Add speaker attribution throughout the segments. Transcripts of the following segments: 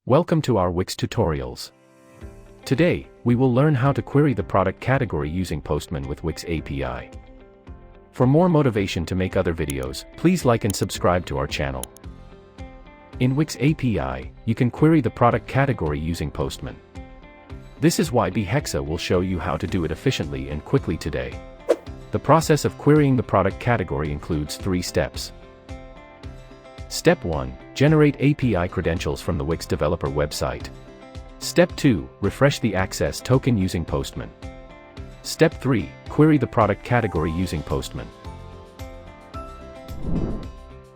Speaker 1: Welcome to our Wix tutorials. Today, we will learn how to query the product category using Postman with Wix API. For more motivation to make other videos, please like and subscribe to our channel. In Wix API, you can query the product category using Postman. This is why Hexa will show you how to do it efficiently and quickly today. The process of querying the product category includes 3 steps. Step 1. Generate API credentials from the Wix developer website. Step 2. Refresh the access token using Postman. Step 3. Query the product category using Postman.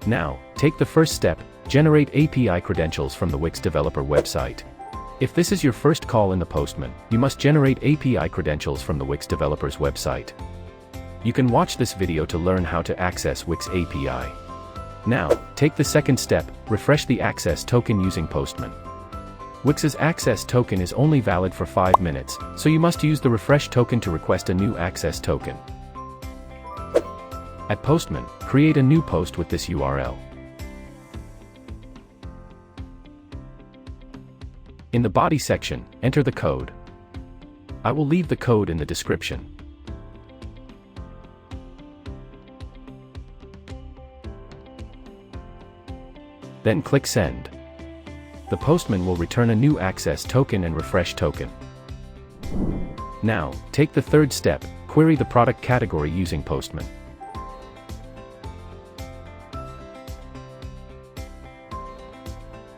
Speaker 1: Now, take the first step, generate API credentials from the Wix developer website. If this is your first call in the Postman, you must generate API credentials from the Wix developer's website. You can watch this video to learn how to access Wix API. Now, take the second step, refresh the access token using Postman. Wix's access token is only valid for 5 minutes, so you must use the refresh token to request a new access token. At Postman, create a new post with this URL. In the body section, enter the code. I will leave the code in the description. Then click Send. The Postman will return a new access token and refresh token. Now, take the third step, query the product category using Postman.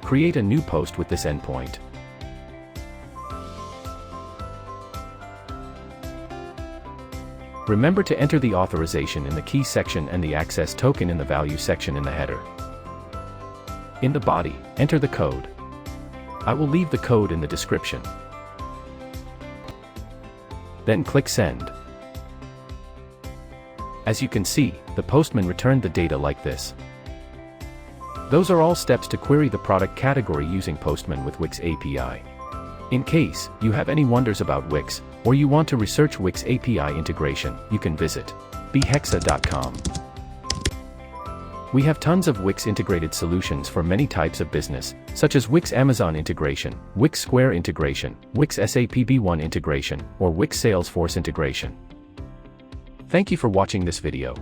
Speaker 1: Create a new post with this endpoint. Remember to enter the authorization in the key section and the access token in the value section in the header. In the body, enter the code. I will leave the code in the description. Then click Send. As you can see, the Postman returned the data like this. Those are all steps to query the product category using Postman with Wix API. In case you have any wonders about Wix, or you want to research Wix API integration, you can visit bhexa.com. We have tons of Wix integrated solutions for many types of business, such as Wix Amazon integration, Wix Square integration, Wix SAP B1 integration, or Wix Salesforce integration. Thank you for watching this video.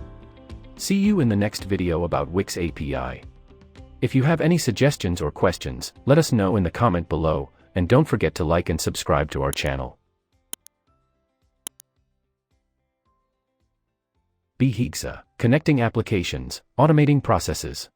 Speaker 1: See you in the next video about Wix API. If you have any suggestions or questions, let us know in the comment below, and don't forget to like and subscribe to our channel. Hexa, connecting applications, automating processes.